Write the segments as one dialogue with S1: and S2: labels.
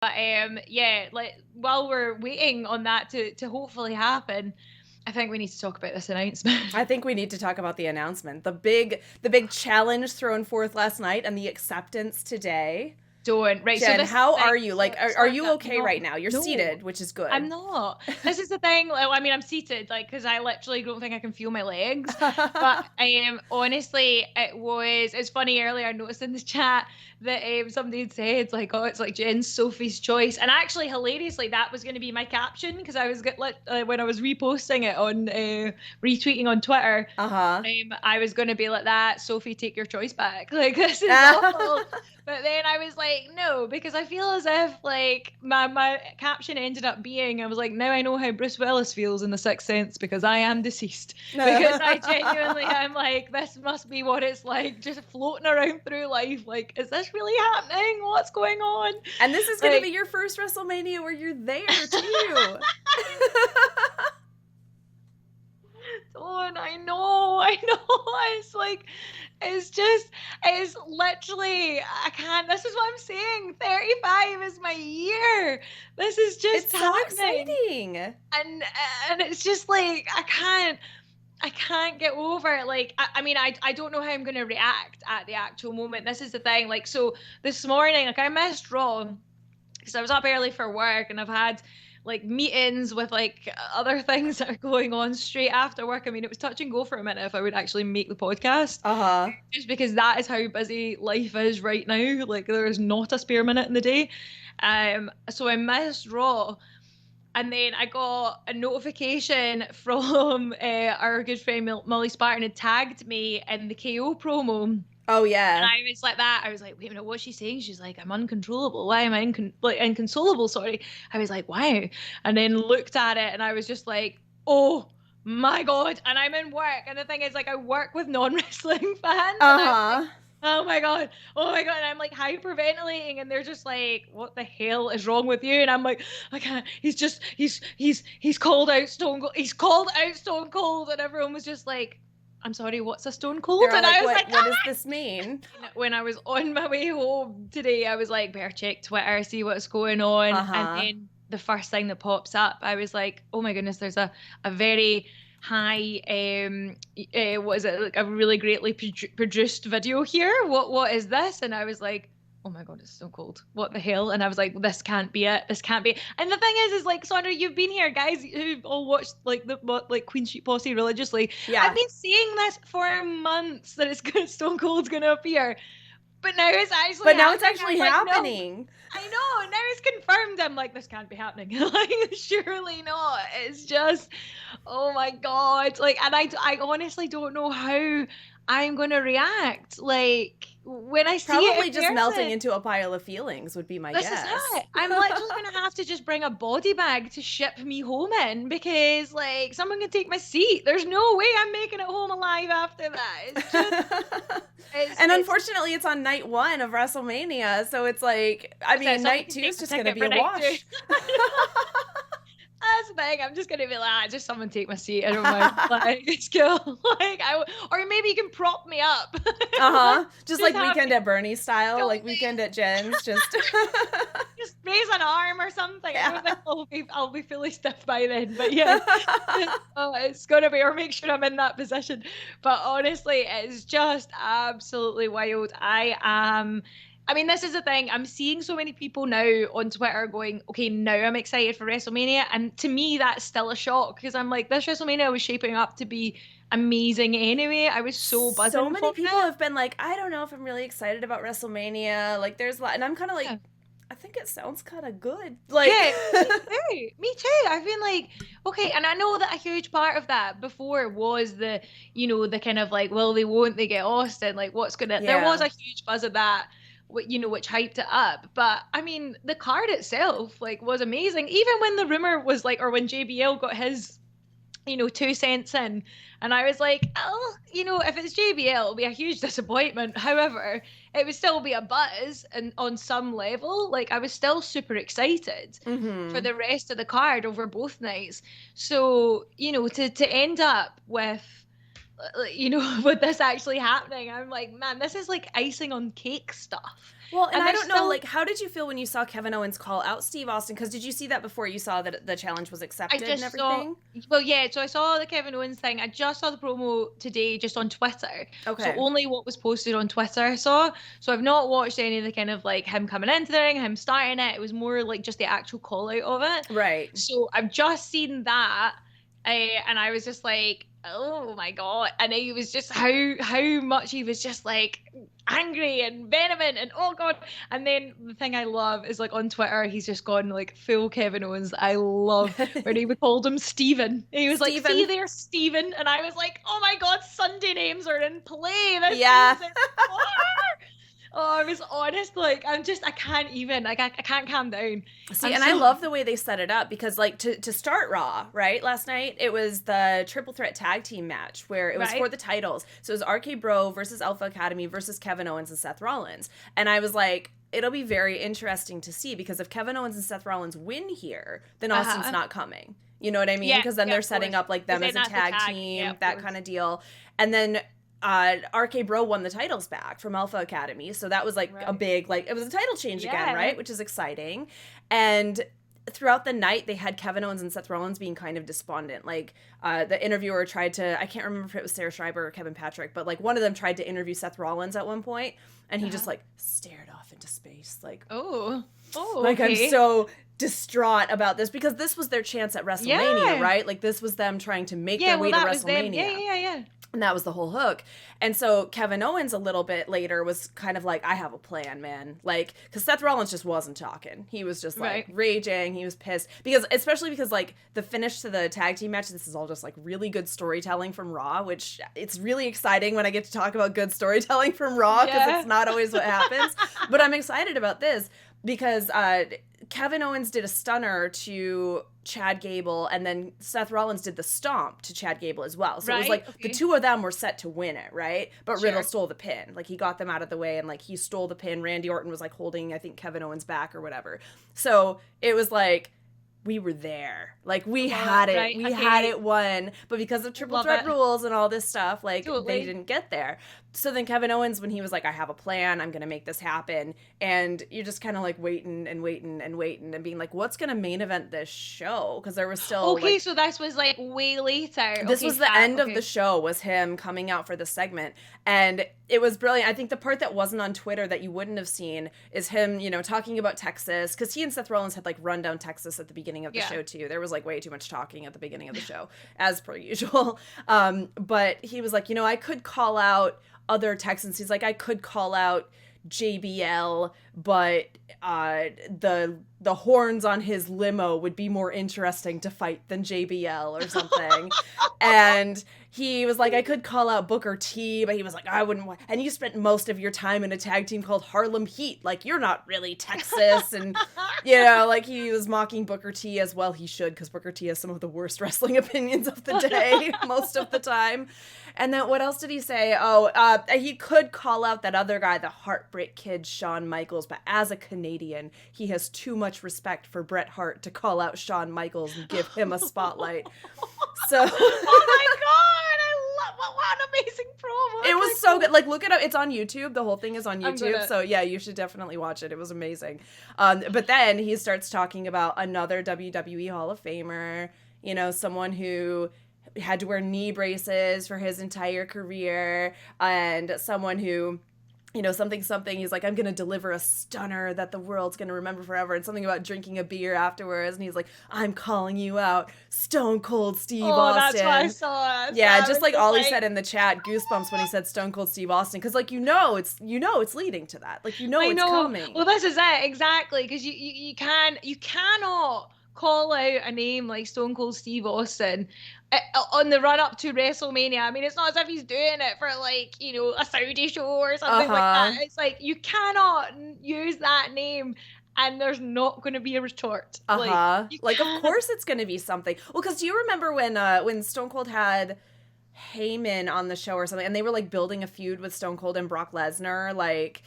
S1: But yeah, like while we're waiting on that to hopefully happen, I think we need to talk about this announcement.
S2: I think we need to talk about the announcement. The big challenge thrown forth last night and the acceptance today.
S1: Don't. Right, so
S2: Jen,
S1: this is
S2: how
S1: the thing.
S2: are you?
S1: So,
S2: Like,
S1: so
S2: are
S1: I'm
S2: you
S1: not,
S2: okay right now? You're
S1: no,
S2: seated, which is
S1: I'm
S2: good.
S1: not. This is the thing. Like, I mean, I'm seated, like, because I literally don't think I can feel my legs. But honestly, it's funny earlier. I noticed in the chat that somebody had said, like, oh, it's like Jen's Sophie's choice. And actually, hilariously, that was going to be my caption because I was when I was reposting it on retweeting on Twitter.
S2: Uh-huh.
S1: I was going to be like that, Sophie, take your choice back. Like, this is awful. But then I was like, no, because I feel as if like my caption ended up being, I was like, now I know how Bruce Willis feels in The Sixth Sense because I am deceased. Because I genuinely am like, this must be what it's like, just floating around through life. Like, is this really happening? What's going on?
S2: And this is going to be
S1: Like,
S2: your first WrestleMania where you're there too.
S1: Dawn, I know. It's like, it's literally, I can't, this is what I'm saying. 35 is my year. This is just
S2: It's so
S1: happening.
S2: exciting.
S1: And it's just like, I can't get over it. Like, I mean, I don't know how I'm going to react at the actual moment. This is the thing. Like, so this morning, like, I missed Raw because I was up early for work and I've had like meetings with like other things that are going on straight after work. I mean, it was touch and go for a minute if I would actually make the podcast,
S2: Uh-huh.
S1: just because that is how busy life is right now. Like, there is not a spare minute in the day. So I missed Raw. And then I got a notification from our good friend Molly Spartan had tagged me in the KO promo.
S2: Oh
S1: And
S2: yeah.
S1: I was like that. I was like, wait a minute, what's she saying? She's like, I'm uncontrollable. Why am I inconsolable? Sorry. I was like, wow. And then looked at it and I was just like, oh my God. And I'm in work. And the thing is, like, I work with non-wrestling fans. And I'm like,
S2: Uh-huh.
S1: oh my God. Oh my God. And I'm like hyperventilating. And they're just like, what the hell is wrong with you? And I'm like, I can't. He's called out Stone Cold. He's called out Stone Cold. And everyone was just like, I'm sorry, what's a Stone Cold?
S2: They're all
S1: And
S2: like,
S1: I was
S2: what
S1: like,
S2: what does this mean?
S1: when I was on my way home today, I was like, better check Twitter, see what's going on. And
S2: Uh-huh.
S1: then the first thing that pops up, I was like, oh my goodness, there's a very high what is it, like a really greatly produced video here. What is this? And I was like, oh my God, it's so cold. What the hell? And I was like, this can't be it. This can't be. And the thing is like, Sandra, you've been here, guys who've all watched like like Queen Sheep Posse religiously. I've
S2: Yeah.
S1: been saying this for months that it's good, Stone Cold's gonna appear, but now it's actually
S2: But now it's
S1: happening.
S2: actually
S1: I'm like, no,
S2: happening.
S1: I know. Now it's confirmed. I'm like, this can't be happening. Like, surely not. It's just, oh my God. Like, and I honestly don't know how I'm gonna react. Like, when I see it
S2: Probably
S1: in
S2: just melting
S1: person.
S2: into a pile of feelings would be my
S1: This is
S2: guess.
S1: it. I'm literally gonna have to just bring a body bag to ship me home in because like someone can take my seat. There's no way I'm making it home alive after that. It's just
S2: And
S1: it's
S2: unfortunately, it's on night one of WrestleMania, so it's like, I
S1: so
S2: mean,
S1: someone
S2: night
S1: can
S2: two
S1: take
S2: is
S1: my
S2: just going to
S1: ticket
S2: be
S1: for
S2: a
S1: night two.
S2: wash.
S1: That's the thing. I'm just gonna be like, just someone take my seat. I don't mind. Like, it's cool. Like, or maybe you can prop me up. Like,
S2: Uh-huh. Just
S1: just
S2: like
S1: have
S2: Weekend
S1: me
S2: at Bernie's style,
S1: go,
S2: like Weekend at Jen's, just
S1: just raise an arm or something. I
S2: yeah.
S1: don't think I'll be fully stiff by then. But yes, oh, it's gonna be, or make sure I'm in that position. But honestly, it's just absolutely wild. I am. I mean, this is the thing. I'm seeing so many people now on Twitter going, okay, now I'm excited for WrestleMania. And to me, that's still a shock because I'm like, this WrestleMania was shaping up to be amazing anyway. I was so
S2: So
S1: buzzing
S2: many
S1: for
S2: people
S1: it.
S2: have been like, I don't know if I'm really excited about WrestleMania. Like, there's a lot, and I'm kind of like,
S1: Yeah.
S2: I think it sounds kind of good. Like,
S1: Yeah, me too. Me too. I've been like, okay, and I know that a huge part of that before was the kind of like, will they, won't they get Austin? Like, what's gonna? There was
S2: yeah.
S1: a huge buzz of that, which hyped it up. But I mean, the card itself, like, was amazing. Even when the rumor was like, or when JBL got his 2 cents in. And I was like, oh, if it's JBL, it'll be a huge disappointment. However, it would still be a buzz and on some level. Like, I was still super excited for
S2: Mm-hmm.
S1: the rest of the card over both nights. So, to end up with with this actually happening, I'm like, man, this is like icing on cake stuff.
S2: Well, and I
S1: there's
S2: don't know,
S1: still
S2: like, how did you feel when you saw Kevin Owens call out Steve Austin? Because did you see that before you saw that the challenge was
S1: I
S2: accepted and
S1: just saw,
S2: everything?
S1: well, yeah, so I saw the Kevin Owens thing. I just saw the promo today just on Twitter. So
S2: Okay.
S1: only what was posted on Twitter I saw. So I've not watched any of the kind of like him coming into the ring, him starting it. It was more like just the actual call out of it.
S2: Right.
S1: So I've just seen that. And I was just like, oh my God. And he was just how much he was just like angry and vehement and oh God. And then the thing I love is like on Twitter, he's just gone like full Kevin Owens. I love when he called him Steven. He was like, see
S2: Steven.
S1: there, Steven. And I was like, oh my God, Sunday names are in play this
S2: Yeah.
S1: season. Oh, I was honest, like I can't even, like I can't calm down.
S2: See, and I love the way they set it up because, like, to start Raw, right, last night, it was the triple threat tag team match where it was for the titles. So it was RK Bro versus Alpha Academy versus Kevin Owens and Seth Rollins. And I was like, it'll be very interesting to see because if Kevin Owens and Seth Rollins win here, then Austin's not coming. You know what I mean? Because then they're setting up, like, them as a tag team, that kind of deal. And then RK Bro won the titles back from Alpha Academy, so that was like a big, like, it was a title change again, right? Which is exciting. And throughout the night, they had Kevin Owens and Seth Rollins being kind of despondent. Like, the interviewer tried to, I can't remember if it was Sarah Schreiber or Kevin Patrick, but like one of them tried to interview Seth Rollins at one point, and he just like stared off into space, like, like,
S1: okay.
S2: I'm so distraught about this because this was their chance at WrestleMania, right? Like, this was them trying to make their way to WrestleMania.
S1: Yeah.
S2: And that was the whole hook. And so Kevin Owens a little bit later was kind of like, I have a plan, man. Like, because Seth Rollins just wasn't talking. He was just like raging. He was pissed. Especially because like the finish to the tag team match, this is all just like really good storytelling from Raw, which it's really exciting when I get to talk about good storytelling from Raw because it's not always what happens. But I'm excited about this because Kevin Owens did a stunner to Chad Gable, and then Seth Rollins did the stomp to Chad Gable as well. So it was like the two of them were set to win it, right? But Riddle stole the pin. Like, he got them out of the way, and like he stole the pin. Randy Orton was like holding, I think, Kevin Owens back or whatever. So it was like, we were there. Like, we had it. We had it won. But because of triple threat rules and all this stuff, like, they didn't get there. So then Kevin Owens, when he was like, I have a plan, I'm going to make this happen. And you're just kind of like waiting and being like, what's going to main event this show? Because there was still
S1: Okay, so this was like way later.
S2: This was the end of the show, was him coming out for the segment. And it was brilliant. I think the part that wasn't on Twitter that you wouldn't have seen is him, you know, talking about Texas. Because he and Seth Rollins had like run down Texas at the beginning of the show too. There was like way too much talking at the beginning of the show, as per usual. But he was like, you know, I could call out other Texans. He's like, I could call out JBL, but the horns on his limo would be more interesting to fight than JBL or something. And he was like, I could call out Booker T, but he was like, I wouldn't want. And you spent most of your time in a tag team called Harlem Heat. Like, you're not really Texas. And, you know, like, he was mocking Booker T as well. He should, because Booker T has some of the worst wrestling opinions of the day most of the time. And then what else did he say? He could call out that other guy, the Heartbreak Kid, Shawn Michaels, but as a Canadian, he has too much respect for Bret Hart to call out Shawn Michaels and give him a spotlight. So,
S1: oh my God, I love what an amazing promo.
S2: It was so good. Like, look it up. It's on YouTube. The whole thing is on YouTube.
S1: Gonna...
S2: So yeah, you should definitely watch it. It was amazing. But then he starts talking about another WWE Hall of Famer, you know, someone who had to wear knee braces for his entire career, and someone who, you know, something, he's like, I'm going to deliver a stunner that the world's going to remember forever, and something about drinking a beer afterwards, and he's like, I'm calling you out, Stone Cold Steve Austin.
S1: That's what I saw.
S2: Yeah, just like Ollie said in the chat, goosebumps when he said Stone Cold Steve Austin, because like, it's leading to that. Like, it's coming.
S1: Well, this is it, exactly, because you cannot call out a name like Stone Cold Steve Austin on the run up to WrestleMania. I mean, it's not as if he's doing it for like, you know, a Saudi show or something like that. It's like, you cannot use that name and there's not going to be a retort.
S2: Like, of course it's going to be something. Well, because do you remember when Stone Cold had Heyman on the show or something, and they were like building a feud with Stone Cold and Brock Lesnar, like,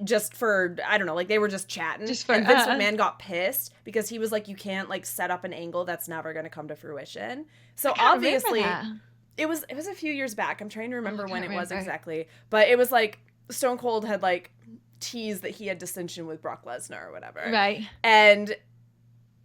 S2: just for, I don't know, like, they were just chatting. And Vince McMahon got pissed because he was like, you can't, like, set up an angle that's never going to come to fruition. So obviously, It was a few years back. I'm trying to
S1: Oh, I
S2: remember when
S1: can't
S2: it was
S1: remember.
S2: exactly. But it was like Stone Cold had like teased that he had dissension with Brock Lesnar or whatever.
S1: Right.
S2: And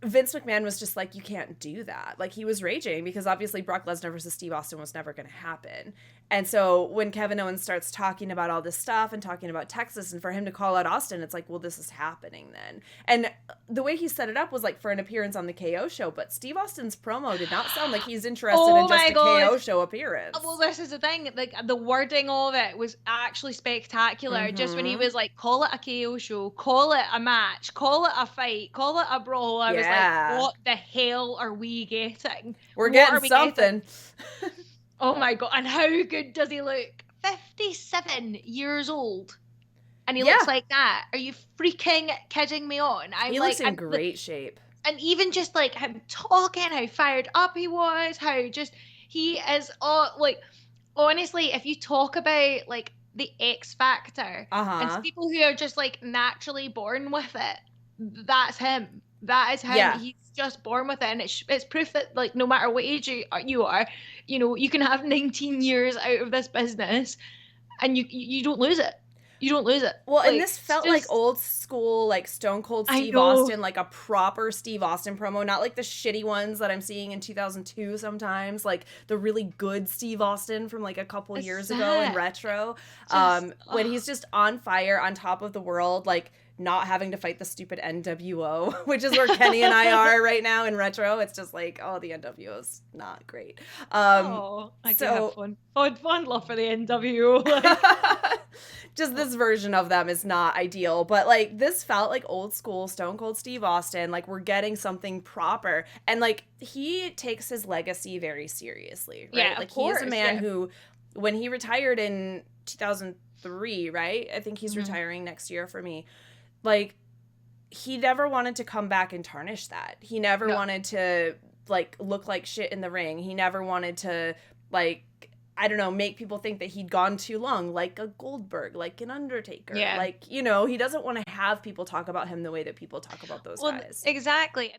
S2: Vince McMahon was just like, you can't do that. Like, he was raging because obviously Brock Lesnar versus Steve Austin was never going to happen. And so when Kevin Owens starts talking about all this stuff and talking about Texas, and for him to call out Austin, it's like, well, this is happening then. And the way he set it up was like for an appearance on the KO show, but Steve Austin's promo did not sound like he's interested in just a KO show appearance.
S1: Well, this is the thing. Like, the wording of it was actually spectacular. Just when he was like, call it a KO show, call it a match, call it a fight, call it a brawl. I was like, what the hell are we getting?
S2: We're getting something.
S1: Oh my God. And how good does he look? 57 years old. And he looks like that. Are you freaking kidding me on?
S2: He looks in great shape.
S1: And even just like him talking, how fired up he was, how just he is, like, honestly, if you talk about like the X Factor and people who are just like naturally born with it, that's him. That is him.
S2: Yeah.
S1: He's just born with it, and it's proof that like no matter what age you are, you know, you can have 19 years out of this business, and you don't lose it. You don't lose it.
S2: Well, like, and this felt just like old school, like Stone Cold Steve Austin, like a proper Steve Austin promo, not like the shitty ones that I'm seeing in 2002 sometimes, like the really good Steve Austin from like a couple years ago in retro, when he's just on fire, on top of the world, like not having to fight the stupid NWO, which is where Kenny and I are right now in retro. It's just like, oh, the NWO is not great.
S1: I do have fun love for the NWO. Like.
S2: Just this version of them is not ideal, but like this felt like old school Stone Cold Steve Austin. Like, we're getting something proper, and like he takes his legacy very seriously, right?
S1: Yeah,
S2: like he is a man who, when he retired in 2003, right? I think he's retiring next year for me. Like, he never wanted to come back and tarnish that. He never wanted to like look like shit in the ring. He never wanted to like, I don't know, make people think that he'd gone too long, like a Goldberg, like an Undertaker. Yeah. Like, you know, he doesn't want to have people talk about him the way that people talk about those guys.
S1: Exactly.